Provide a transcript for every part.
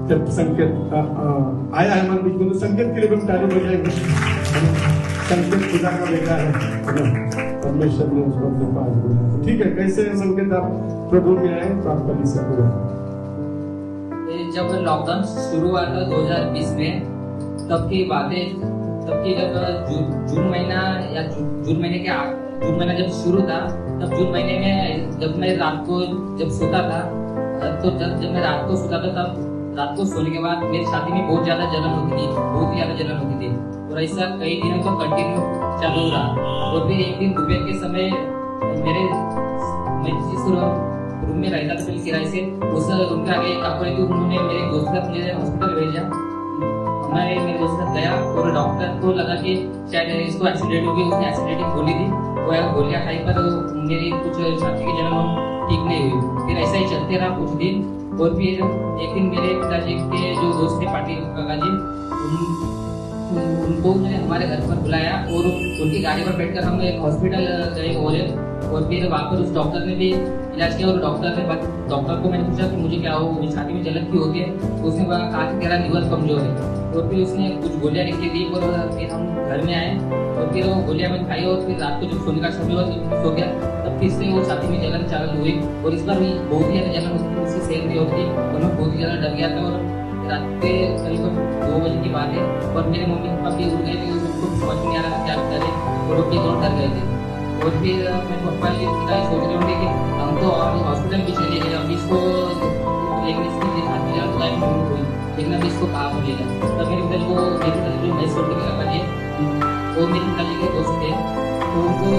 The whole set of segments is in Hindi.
संकेत आया है मन बीच में, तो संकेत के लिए भी ताली बजाएंगे। संकेत खुदा का बेटा है परमेश्वर ने उसको अपने पास बुलाया। ठीक है, कैसे है संकेत, आप प्रभु में आए तो आप कभी से पूरा। जब लॉकडाउन शुरू हुआ था 2020 में, तब की बातें, तब की जब जून महीना जब शुरू था, तब जून महीने में जब मैं रात को जब सोता था, तो जब मैं रात को सोता था, तब रात को सोने के बाद मेरी छाती में बहुत ज्यादा जलन होती थी, बहुत ज्यादा जलन होती थी, और ऐसा कई दिनों तक कंटिन्यू चालू रहा। और फिर एक दिन दोपहर के समय मैं जिस रूम में रहता था पहले किराए से, उस रूम के आगे एक आपको उन्होंने मेरे दोस्त का मुझे हॉस्पिटल भेजा। मैं मेरे दोस्त का गया और डॉक्टर को लगा कि शायद इसको एक्सीडेंट हो गई, उसने एक्सीडेंट की गोली दी, वो गोलियां खाई पर मेरी कुछ छाती की जलन ठीक नहीं हुई। फिर ऐसा ही चलते रहा कुछ दिन, और फिर एक दिन मेरे पिताजी के जो दोस्त थे पाटिल काका जी, उनको मैंने हमारे घर पर बुलाया और उनकी गाड़ी पर बैठकर हम एक हॉस्पिटल गए और फिर वहाँ पर उस डॉक्टर ने भी इलाज किया। और डॉक्टर को मैंने पूछा कि मुझे क्या हो, मुझे छाती में जलन क्यों होती है, तो उसने कहा कि तेरा लीवर कमजोर है। और फिर उसने कुछ गोलियां लिख के दी और फिर हम घर में आए और फिर वो गोलियां मैंने खाई। और फिर रात को जब सोने का समय हुआ सो गया, तब फिर से वो छाती में जलन चालू हुई और इस बार बहुत ही ज्यादा जलन होती थी, उससे सेल नहीं होती और मैं बहुत ही ज्यादा डर गया था। और रात के करीब 2 बजे की बात है और मेरे मम्मी पापा भी उठ गए थे, उनको समझ में नहीं आ रहा था क्या करें, और वो भी दोनों डर गए थे। और फिर मेरे पापा ये सोच रहे होंगे कि हम तो और हॉस्पिटल भी चले गए, अभी इसको लेकिन इसकी छाती जलन तो गायब नहीं हुई, लेकिन अभी इसको कहाँ पर ले जाए। तब मेरे पिताजी को जो मैं सोच के लगा जी, वो मेरे पिताजी के दोस्त थे, तो उनको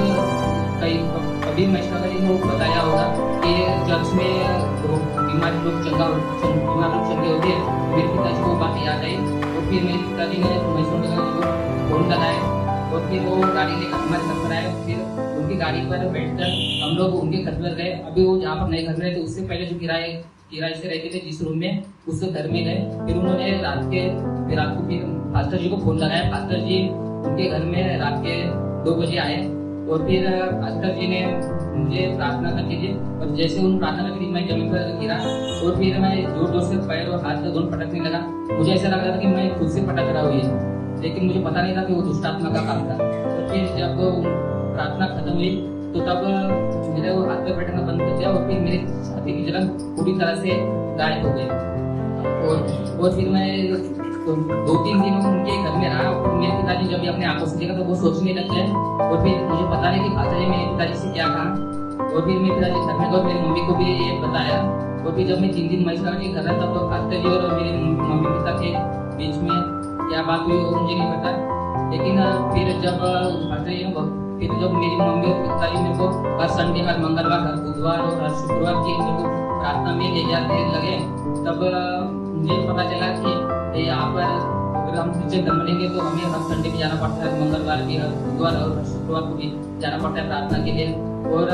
कभी महेश्वर जी ने बताया होगा कि चर्च में बीमार लोग चंगे होते हैं। मेरे पिताजी को बात याद आई और फिर मेरे पिताजी ने महेश्वर जी को फोन लगाया और फिर वो गाड़ी लेकर हमारे घर पर आए। फिर उनकी गाड़ी पर बैठकर हम लोग उनके घर पर गए। अभी वो जहाँ पर नए घर में रहते, उससे पहले जो किराए से रहते थे जिस रूम में, उस घर में गए। फिर उन्होंने रात को फिर फास्टर जी को फोन लगाया। फास्टर जी उनके घर में रात के 2 बजे आए और फिर फास्टर जी ने मुझे प्रार्थना करनी थी और जैसे उन प्रार्थना करनी मैं जमीन पर गिरा और फिर मैं जोर जोर से पैर और हाथ दोनों पटकने लगा। मुझे ऐसा लग रहा था कि मैं खुद से पटक रहा हूँ, लेकिन मुझे पता नहीं था कि वो दुष्टात्मा का काम था। तो फिर जब प्रार्थना खत्म हुई तो तब मेरे वो हाथ पर बैठना बंद कर दिया और फिर मेरी छाती की जलन पूरी तरह से गायब हो गई। और फिर मैं 2-3 दिन उनके घर में रहा और मेरे पिताजी जब भी अपने आंखों से देखा तो वो सोचने लग गए और फिर मुझे पता नहीं कि फादर जी मेरे पिताजी से क्या कहा। और फिर मेरे पिताजी घर में गए, मेरी मम्मी को भी ये बताया। और फिर जब मैं 3 दिन महेश्वर के घर रहा तब तो फादर जी और मेरे मम्मी पिता के बीच में क्या बात हुई वो मुझे नहीं पता। लेकिन फिर जब फादर जी फिर जब मेरी मम्मी और पिताजी मेरे को हर संडे, हर मंगलवार, हर बुधवार और हर शुक्रवार की मेरे को प्रार्थना में ले जाते लगे, तब मुझे पता चला कि यहाँ पर अगर हम क्रिश्चियन धर्म लेंगे तो हमें हर संडे भी जाना पड़ता है, मंगलवार भी, हर बुधवार और शुक्रवार को भी जाना पड़ता है प्रार्थना के लिए। और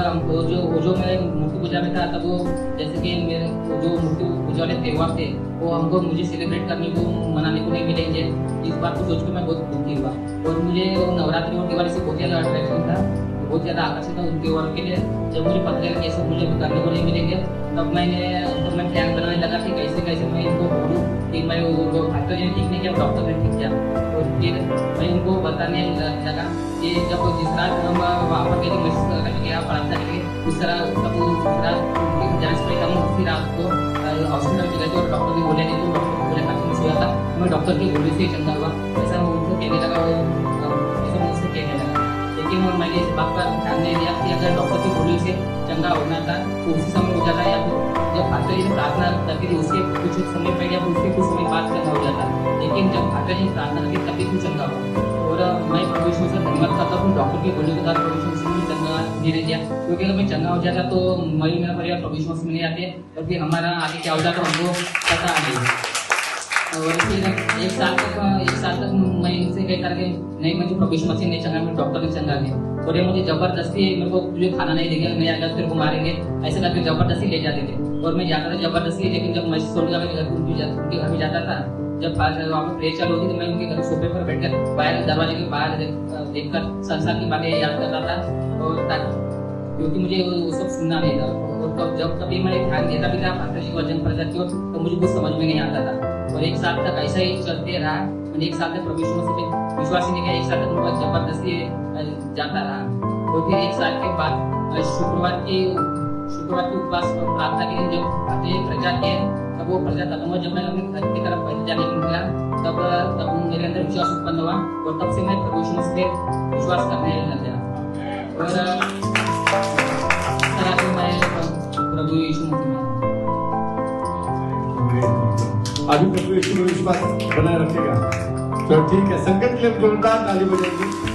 जो मैं मूर्ति पूजा में था तब वो जैसे कि मेरे जो मूर्ति पूजा वाले त्योहार थे वो हमको मुझे सेलिब्रेट करने को, मनाने को नहीं मिलेंगे। इस बात को सोचकर मैं बहुत दुखी हुआ और मुझे नवरात्रि और दिवाली से बहुत ज़्यादा अट्रैक्शन था, बहुत ज़्यादा आकर्षित था उन त्योहारों के लिए। जब मुझे पता चला कि ये सब मुझे करने को नहीं मिलेंगे तब मैं प्लान बनाने लगा कि कैसे मैं इनको बोलूँ कि मैं वो डॉक्टर ने ठीक नहीं किया, डॉक्टर ने ठीक किया। और फिर मैं उनको बताने लगा कि जब जिस रात हम वहाँ पर गए मैसेज करने के आप प्रार्थना करेंगे उस तरह तब उस रात जांच पे हम उसी रात को हॉस्पिटल में गए थे और डॉक्टर ने बोले नहीं तो डॉक्टर को बोले खाते में सोया था, मैं डॉक्टर की गोली से ही चंगा हुआ, ऐसा उनको कहने लगा, ऐसा मुझसे कहने लगा। लेकिन मैंने इस बात पर ध्यान नहीं दिया कि अगर डॉक्टर की गोली से चंगा होना था तो उसी समय हो जाता या फिर जब फादर जी ने प्रार्थना करती थी उसके कुछ समय पहले या उसके कुछ समय बाद चंगा हो जाता। लेकिन जब फादर जी प्रार्थना करती तभी कुछ चंगा हुआ और मैं प्रभु यीशु से धन्यवाद करता हूँ डॉक्टर की गोली के द्वारा प्रभु यीशु से मुझे चंगा नहीं दिया, क्योंकि अगर मैं चंगा हो जाता तो मैं मेरा परिवार प्रभु यीशु से मिल जाते और फिर हमारा आगे क्या हो जाता हमको पता नहीं। और फिर एक साल तक मैं इनसे कह करके नहीं मुझे प्रभु यीशु मसीह नहीं चंगा, मैं डॉक्टर ने चंगा दिया और ये मुझे जबरदस्ती मेरे को तुझे खाना नहीं देंगे, नहीं आएगा तेरे को मारेंगे, ऐसे करके जबरदस्ती ले जाते थे और मैं जाता था जबरदस्ती। लेकिन जब मैं सोने का उनके घर में जाता था, जब वहाँ पर प्रेयर चालू होती तो मैं उनके घर सोफे पर बैठकर बाहर दरवाजे के बाहर देखकर संसार की बातें याद करता था और क्योंकि मुझे वो सब सुनना नहीं था। और जब कभी मैं ध्यान देता भी था फादर जी को वचन पढ़ता था तो मुझे कुछ समझ में नहीं आता था। और एक साल तक ऐसा ही चलते रहा। मैंने एक साल तक प्रभु यीशु मसीह पे विश्वास ही नहीं किया, एक साल तक उनका जबरदस्ती जाता रहा। और फिर एक साल के बाद शुक्रवार की उपवास प्रार्थना के लिए जब आते प्रजा के, तब वो प्रजा खत्म हुआ। जब मैं अपने घर की तरफ पैदल जाने निकला, तब मेरे अंदर विश्वास उत्पन्न हुआ और तब से मैं प्रभु यीशु मसीह पे विश्वास करने लग गया। और इस तरह से मैं प्रभु यीशु मसीह में अभी प्रभु यीशु में विश्वास बनाए रखेगा। तो ठीक है, संगत के लिए जोरदार ताली बजाएंगे।